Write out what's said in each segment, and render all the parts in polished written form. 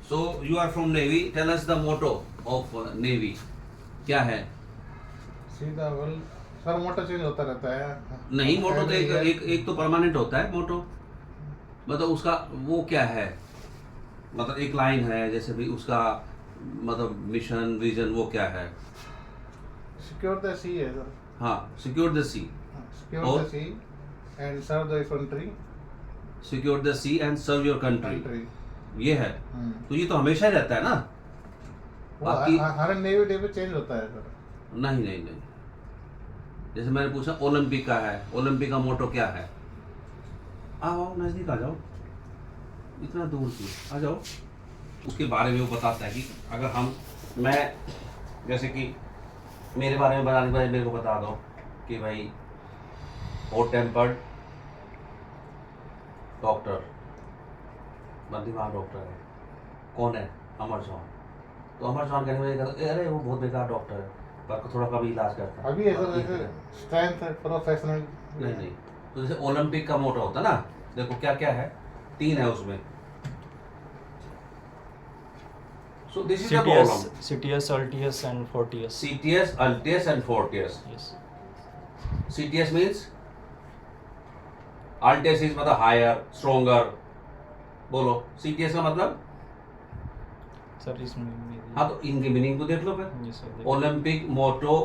So you are from Navy. Tell us the motto of Navy. क्या है? सीधा well sir, मोटा change होता रहता है। नहीं, मोटो तो Every year, एक तो परमानेंट होता है मोटो। मतलब उसका वो क्या है? मतलब एक लाइन है, जैसे भी उसका मतलब मिशन विजन वो क्या है? सिक्योर द सी है सर। हाँ, सिक्योर द सी। सिक्योर और the sea and serve the country. Secure the sea and serve your country, country ये है। तो ये तो हमेशा ही रहता है ना। वो बाकी हर नेवी डे पे चेंज होता है सर। नहीं नहीं नहीं, जैसे मैंने पूछा ओलंपिक का है, ओलंपिक का मोटो क्या है? आओ नजदीक आ जाओ, इतना दूर की आ जाओ। उसके बारे में वो बताता है कि अगर मैं जैसे कि मेरे बारे में बताने के बाद मेरे को बता दो कि भाई हॉट टेम्पर्ड डॉक्टर, बुद्धिमान डॉक्टर है, कौन है? अमर जवान। तो अमर जवान कहने में अरे वो बहुत बेकार डॉक्टर है, पर थोड़ा कभी इलाज करता है। अभी ऐसा स्ट्रेंथ है, प्रोफेशनल। नहीं नहीं, तो जैसे ओलंपिक का मोटो होता है ना, देखो क्या क्या है, 3 है उसमें। So this is the problem. CTS, LTS and 40S. CTS, LTS and 40S. Yes. CTS means LTS is मतलब higher, stronger. बोलो CTS का मतलब? Sir, इसमें मेरी हाँ, तो इनकी मीनिंग को देख लो फिर। Yes, sir. Olympic motto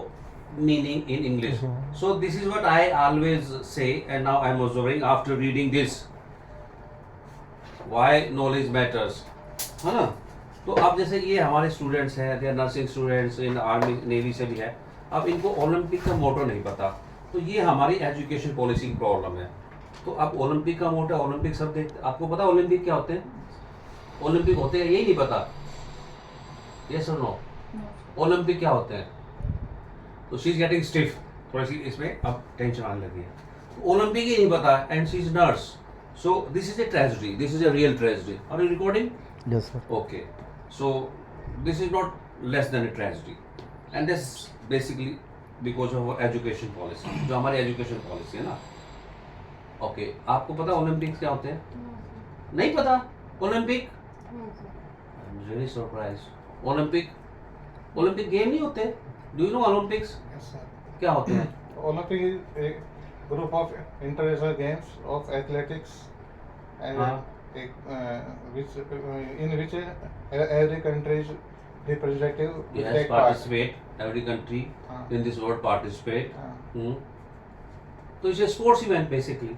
meaning in English. So this is what I always say, and now I am observing after reading this. Why knowledge matters, है ना? तो अब जैसे ये हमारे स्टूडेंट्स हैं, they are nursing students in army navy से भी है, अब इनको ओलंपिक का मोटो नहीं पता, तो ये हमारी एजुकेशन पॉलिसी की प्रॉब्लम है। तो अब ओलंपिक का मोटो, ओलंपिक शब्द आपको पता ओलंपिक क्या होते हैं? ओलंपिक होते हैं, यही नहीं पता? यस और नो? ओलंपिक क्या होते हैं? तो शी इज गेटिंग स्टिफ, थोड़ी सी इसमें अब टेंशन आने लगी है। ओलंपिक ही नहीं पता and she is nurse. So this is a tragedy, this is a real tragedy. Are you recording? Yes, sir. Okay, so this is not less than a tragedy, and this basically because of our education policy, जो हमारी education policy है ना। Okay, आपको पता Olympics क्या होते हैं? नहीं पता Olympic? I'm really surprised. Olympic game नहीं होते? Do you know Olympics? क्या होते हैं? Olympic is a group of international games of athletics हाँ। in which every country's representative will Yes, take part. participate. Every country हाँ। in this world participate. हाँ। तो इसे स्पोर्ट्स इवेंट बेसिकली,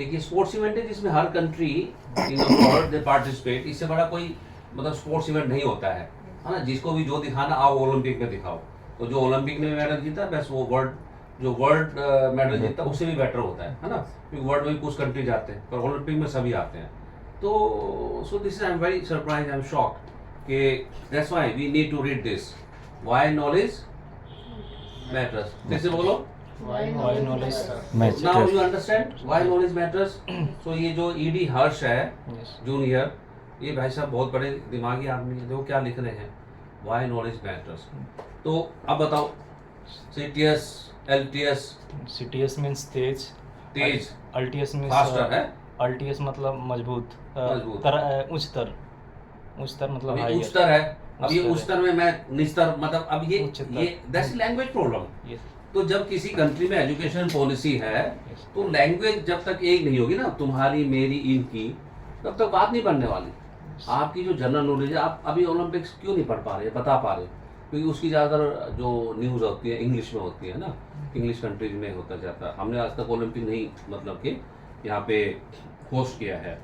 एक ये स्पोर्ट्स इवेंट है जिसमें हर country in the world they participate. इससे बड़ा कोई मतलब स्पोर्ट्स इवेंट नहीं होता है ना। जिसको भी जो दिखाना आओ ओलंपिक में दिखाओ। तो जो ओलंपिक में मेडल जीता बस वो वर्ल्ड मेडल जीता उससे भी बेटर होता है ना। क्योंकि वर्ल्ड में कुछ कंट्री जाते हैं पर ओलंपिक में सभी आते हैं। तो so this I am very surprise, I am shocked कि that's why we need to read this, why knowledge matters. फिर से बोलो, Why knowledge Matters. now you understand why knowledge matters. So ये जो ईडी हर्ष है Yes. जूनियर, ये भाई साहब बहुत बड़े दिमागी आदमी है, जो क्या लिख रहे हैं, why knowledge matters। तो अब बताओ CTS, LTS, CTS means तेज, तेज, LTS means फास्टर है। LTS मतलब मजबूत, मजबूत। उच्चतर मतलब अभी higher. उच्चतर है, अब ये उच्चतर है। उच्चतर में मैं निस्तर मतलब अब ये उच्चतर। That's language problem. Yes. तो जब किसी कंट्री में एजुकेशन पॉलिसी है तो लैंग्वेज जब तक एक नहीं होगी ना, तुम्हारी मेरी इनकी, तब तक बात नहीं बनने वाली। आपकी जो जनरल नॉलेज है, आप अभी ओलंपिक्स क्यों नहीं पढ़ पा रहे, बता पा रहे? क्योंकि उसकी ज़्यादातर जो न्यूज़ होती है इंग्लिश में होती है ना, इंग्लिश कंट्रीज में होता जाता है। हमने आज तक ओलंपिक नहीं मतलब कि यहाँ पे होस्ट किया है।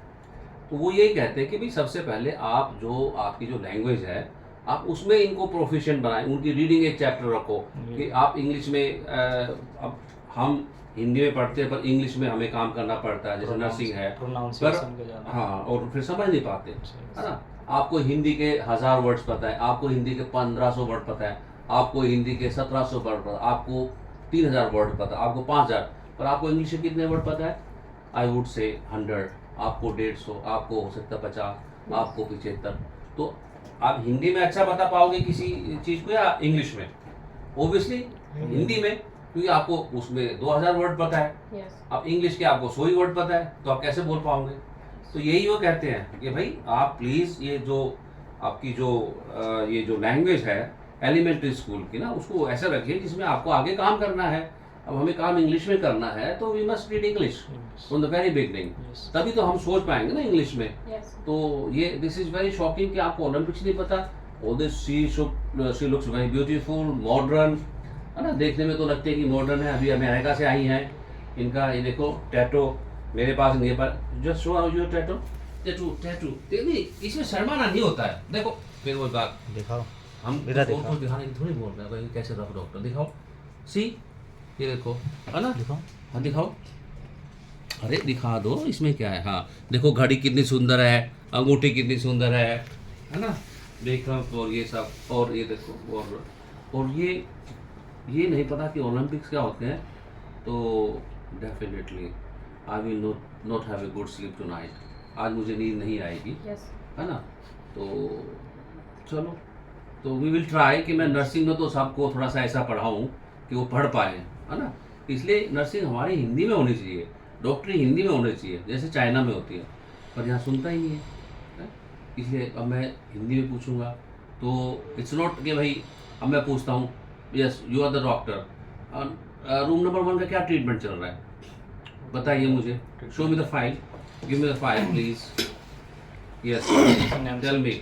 तो वो यही कहते हैं कि भाई सबसे पहले आप जो आपकी जो लैंग्वेज है आप उसमें इनको प्रोफिशिएंट बनाएं। उनकी रीडिंग एक चैप्टर रखो कि आप इंग्लिश में अब हम हिंदी में पढ़ते हैं पर इंग्लिश में हमें काम करना पड़ता है, जैसे नर्सिंग है Pronunciation का ज़्यादा। हाँ, और फिर समझ नहीं पाते है ना। आपको हिंदी के 1000 वर्ड्स पता है, आपको हिंदी के 1500 वर्ड पता है, आपको हिंदी के 1700 वर्ड पता है, आपको 3000 वर्ड पता है, आपको 5000, पर आपको इंग्लिश के कितने वर्ड पता है? आई वुड से 100, आपको 150, आपको हो सकता है 50, आपको 75। तो आप हिंदी में अच्छा बता पाओगे किसी चीज़ को या इंग्लिश में? ऑब्वियसली हिंदी में, क्योंकि आपको उसमें 2000 वर्ड पता है। Yes. अब इंग्लिश के आपको 100 ही वर्ड पता है, तो आप कैसे बोल पाओगे? तो यही वो कहते हैं कि भाई आप प्लीज़ ये जो आपकी जो ये जो लैंग्वेज है एलिमेंट्री स्कूल की ना, उसको ऐसा रखिए जिसमें आपको आगे काम करना है। अब हमें काम इंग्लिश में करना है तो we must read English from the very beginning, Yes. तभी तो हम सोच पाएंगे ना इंग्लिश में। Yes. तो ये दिस इज वेरी शॉकिंग कि आपको ओलंपिक्स नहीं पता। All this she looks very beautiful, modern, है ना, देखने में तो लगते हैं कि मॉडर्न है, अभी अमेरिका से आई हैं। इनका ये देखो टैटो मेरे पास नहीं है, पर just show out your tattoo. Tattoo tattoo नहीं, इसमें शर्माना नहीं होता है। देखो फिर वो बात, दिखाओ हम मेरा फोटो दिखाओ। दिखाने की थोड़ी बोल रहे हैं भाई, कैसे रफ डॉक्टर दिखाओ। सी ये देखो, है ना, दिखाओ। हाँ दिखाओ, अरे दिखा दो, इसमें क्या है। हाँ देखो घड़ी कितनी सुंदर है, अंगूठी कितनी सुंदर है ना, देख रहा हूँ। और ये सब, और ये देखो, और ये नहीं पता कि ओलंपिक्स क्या होते हैं। तो definitely I will not have a good sleep tonight. आज मुझे नींद नहीं आएगी, Yes. है ना। तो चलो, तो वी विल ट्राई कि मैं नर्सिंग में तो सबको थोड़ा सा ऐसा पढ़ाऊँ कि वो पढ़ पाए, है ना। इसलिए नर्सिंग हमारी हिंदी में होनी चाहिए, डॉक्टरी हिंदी में होनी चाहिए, जैसे चाइना में होती है, पर यहाँ सुनता ही नहीं है। इसलिए अब मैं हिंदी में पूछूंगा। तो इट्स नॉट कि भाई अब मैं पूछता हूँ, yes you are the doctor, room number 1 का क्या ट्रीटमेंट चल रहा है, बताइए मुझे, show me the file, give me the file please, yes tell me.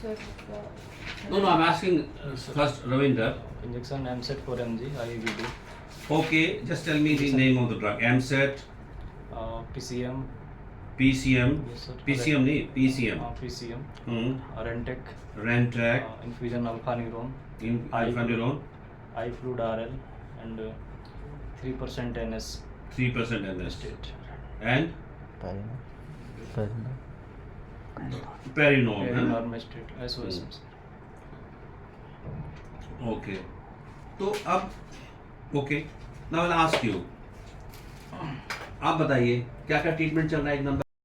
So, No, I'm asking first, Ravinder. Injection एमसेट 4 mg IUD, Okay, just tell me the name of the drug. MSET, PCM, PCM, yes sir, PCM नहीं, PCM. PCM, Rentek, Rentrac, infusion alphaneurone, Alphaneurone, iFluid RL, and 3% NS 3% NS, state. and Perinone, Very है ना? normal state, SOS. Okay. तो अब okay, now I will ask you, आप बताइए क्या क्या treatment चल रहा है 1 नंबर।